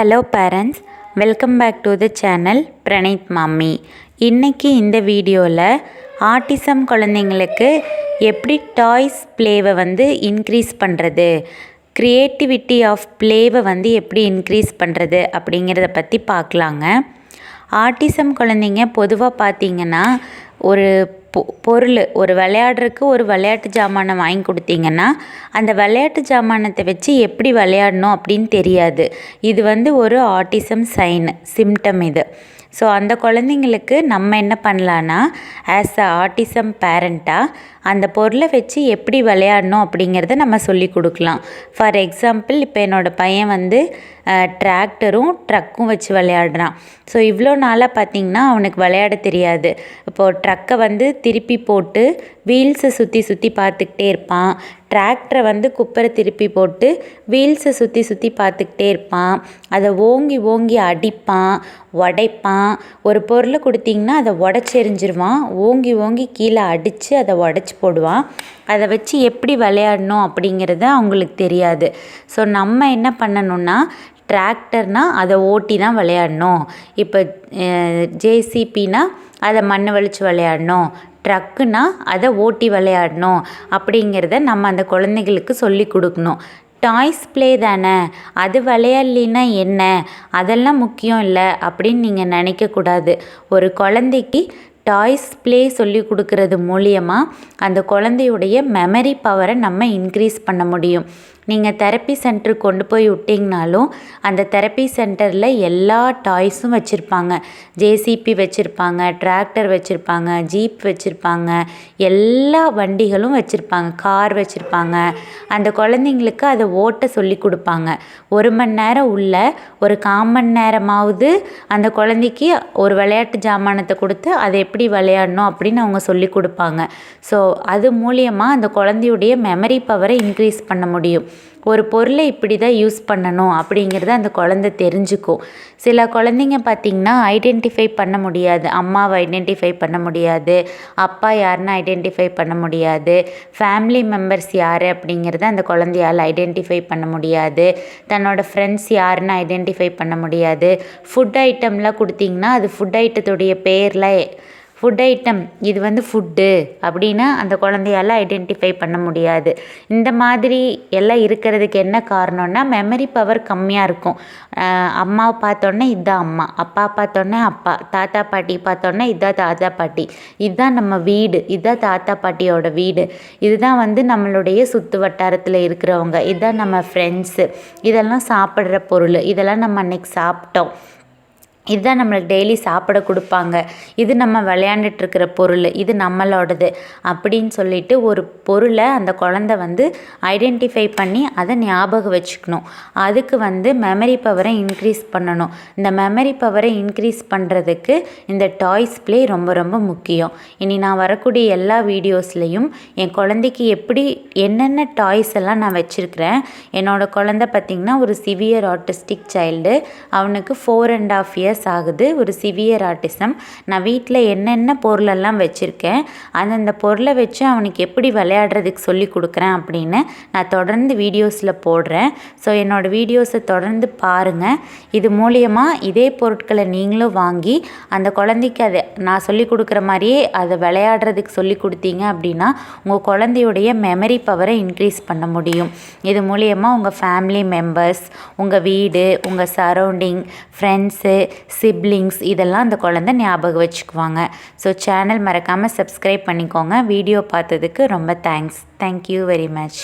Hello parents, welcome back to the channel Praneeth Mami. இன்றைக்கி இந்த வீடியோவில் ஆட்டிசம் குழந்தைங்களுக்கு எப்படி டாய்ஸ் ப்ளேவை இன்க்ரீஸ் பண்ணுறது, க்ரியேட்டிவிட்டி ஆஃப் ப்ளேவை எப்படி இன்க்ரீஸ் பண்ணுறது அப்படிங்கிறத பற்றி பார்க்கலாங்க. ஆட்டிசம் குழந்தைங்க பொதுவாக பார்த்திங்கன்னா ஒரு பொருள் ஒரு விளையாடுறதுக்கு ஒரு விளையாட்டு ஜாமானை வாங்கி கொடுத்தீங்கன்னா அந்த விளையாட்டு ஜாமானத்தை வச்சு எப்படி விளையாடணும் அப்படின்னு தெரியாது. இது ஒரு ஆட்டிசம் சிம்டம் இது. ஸோ அந்த குழந்தைங்களுக்கு நம்ம என்ன பண்ணலான்னா, ஆஸ் அ ஆட்டிசம் பேரண்ட்டாக அந்த பொருளை வச்சு எப்படி விளையாடணும் அப்படிங்கிறத நம்ம சொல்லி கொடுக்கலாம். ஃபார் எக்ஸாம்பிள், இப்போ என்னோடய பையன் டிராக்டரும் ட்ரக்கும் வச்சு விளையாடுறான். ஸோ இவ்வளோ நாளாக பார்த்திங்கன்னா அவனுக்கு விளையாட தெரியாது. இப்போது ட்ரக்கை திருப்பி போட்டு வீல்ஸை சுற்றி சுற்றி பார்த்துக்கிட்டே இருப்பான். டிராக்டரை குப்பரை திருப்பி போட்டு வீல்ஸை சுற்றி சுற்றி பார்த்துக்கிட்டே இருப்பான். அதை ஓங்கி ஓங்கி அடிப்பான், உடைப்பான். ஒரு பொருளை கொடுத்திங்கன்னா அதை உடச்சி எறிஞ்சிருவான். ஓங்கி ஓங்கி கீழே அடித்து அதை உடச்சி போடுவான். அதை வச்சு எப்படி விளையாடணும் அப்படிங்கிறது அவங்களுக்கு தெரியாது. ஸோ நம்ம என்ன பண்ணணுன்னா, டிராக்டர்னால் அதை ஓட்டி தான் விளையாடணும். இப்போ ஜேசிபினா அதை மண் வலிச்சு விளையாடணும், ட்ரக்குனா அதை ஓட்டி விளையாடணும் அப்படிங்கிறத நம்ம அந்த குழந்தைகளுக்கு சொல்லி கொடுக்கணும். டாய்ஸ் ப்ளே தானே, அது விளையாடலின்னா என்ன, அதெல்லாம் முக்கியம் இல்லை அப்படின்னு நீங்கள் நினைக்கக்கூடாது. ஒரு குழந்தைக்கு டாய்ஸ் ப்ளே சொல்லி கொடுக்கறது மூலியமாக அந்த குழந்தையுடைய மெமரி பவரை நம்ம இன்க்ரீஸ் பண்ண முடியும். நீங்கள் தெரப்பி சென்டருக்கு கொண்டு போய் விட்டிங்கனாலும் அந்த தெரப்பி சென்டரில் எல்லா டாய்ஸும் வச்சுருப்பாங்க. ஜேசிபி வச்சுருப்பாங்க, டிராக்டர் வச்சுருப்பாங்க, ஜீப் வச்சுருப்பாங்க, எல்லா வண்டிகளும் வச்சுருப்பாங்க, கார் வச்சுருப்பாங்க. அந்த குழந்தைங்களுக்கு அதை ஓட்ட சொல்லி கொடுப்பாங்க. 1 மணி நேரம் உள்ள ஒரு 1/4 மணி நேரமாவது அந்த குழந்தைக்கு ஒரு விளையாட்டு ஜாமானத்தை கொடுத்து அதை எப்படி விளையாடணும் அப்படின்னு அவங்க சொல்லி கொடுப்பாங்க. ஸோ அது மூலியமாக அந்த குழந்தையுடைய மெமரி பவரை இன்க்ரீஸ் பண்ண முடியும். ஒரு பொருளை இப்படி தான் யூஸ் பண்ணணும் அப்படிங்கிறத அந்த குழந்தை தெரிஞ்சுக்கும். சில குழந்தைங்க பார்த்திங்கன்னா ஐடென்டிஃபை பண்ண முடியாது. அம்மாவை ஐடென்டிஃபை பண்ண முடியாது, அப்பா யாருன்னு ஐடென்டிஃபை பண்ண முடியாது, ஃபேமிலி மெம்பர்ஸ் யார் அப்படிங்கிறத அந்த குழந்தையால் ஐடென்டிஃபை பண்ண முடியாது, தன்னோட ஃப்ரெண்ட்ஸ் யாருன்னு ஐடென்டிஃபை பண்ண முடியாது. ஃபுட் ஐட்டம்லாம் கொடுத்திங்கன்னா அது ஃபுட் ஐட்டத்துடைய பேரில் ஃபுட் ஐட்டம் இது ஃபுட்டு அப்படின்னு அந்த குழந்தையால் ஐடென்டிஃபை பண்ண முடியாது. இந்த மாதிரி எல்லாம் இருக்கிறதுக்கு என்ன காரணம்னா, மெமரி பவர் கம்மியாக இருக்கும். அம்மாவை பார்த்தோன்னே இதுதான் அம்மா, அப்பா பார்த்தோன்னே அப்பா, தாத்தா பாட்டி பார்த்தோன்னே இதுதான் தாத்தா பாட்டி, இதுதான் நம்ம வீடு, இதுதான் தாத்தா பாட்டியோட வீடு, இதுதான் நம்மளுடைய சுற்று வட்டாரத்தில் இருக்கிறவங்க, இதுதான் நம்ம ஃப்ரெண்ட்ஸு, இதெல்லாம் சாப்பிட்ற பொருள், இதெல்லாம் நம்ம அன்றைக்கி சாப்பிட்டோம், இதுதான் நம்மளுக்கு டெய்லி சாப்பிட கொடுப்பாங்க, இது நம்ம விளையாண்டுட்டுருக்கிற பொருள், இது நம்மளோடது அப்படின்னு சொல்லிட்டு ஒரு பொருளை அந்த குழந்தை ஐடென்டிஃபை பண்ணி அதை ஞாபகம் வச்சுக்கணும். அதுக்கு மெமரி பவரை இன்க்ரீஸ் பண்ணணும். இந்த மெமரி பவரை இன்க்ரீஸ் பண்ணுறதுக்கு இந்த டாய்ஸ் ப்ளே ரொம்ப ரொம்ப முக்கியம். இனி நான் வரக்கூடிய எல்லா வீடியோஸ்லேயும் என் குழந்தைக்கு எப்படி என்னென்ன டாய்ஸ் எல்லாம் நான் வச்சுருக்கிறேன். என்னோடய குழந்தை பார்த்திங்கன்னா ஒரு சிவியர் ஆட்டிஸ்டிக் சைல்டு, அவனுக்கு 4.5 years ஆகுது, ஒரு சிவியர் ஆட்டிசம். நான் வீட்டில் என்னென்ன பொருளெல்லாம் வச்சுருக்கேன், அந்தந்த பொருளை வச்சு அவனுக்கு எப்படி விளையாடுறதுக்கு சொல்லி கொடுக்குறேன் அப்படின்னு நான் தொடர்ந்து வீடியோஸில் போடுறேன். ஸோ என்னோடய வீடியோஸை தொடர்ந்து பாருங்கள். இது மூலியமாக இதே பொருட்களை நீங்களும் வாங்கி அந்த குழந்தைக்கு அதை நான் சொல்லி கொடுக்குற மாதிரியே அதை விளையாடுறதுக்கு சொல்லி கொடுத்தீங்க அப்படின்னா உங்கள் குழந்தையுடைய மெமரி பவரை இன்க்ரீஸ் பண்ண முடியும். இது மூலியமாக உங்கள் ஃபேமிலி மெம்பர்ஸ், உங்கள் வீடு, உங்கள் சரௌண்டிங், ஃப்ரெண்ட்ஸு, சிப்ளிங்ஸ் இதெல்லாம் அந்த குழந்தை ஞாபகம் வச்சுக்குவாங்க. ஸோ சேனல் மறக்காமல் சப்ஸ்கிரைப் பண்ணிக்கோங்க. வீடியோ பார்த்ததுக்கு ரொம்ப தேங்க்ஸ். Thank you very much.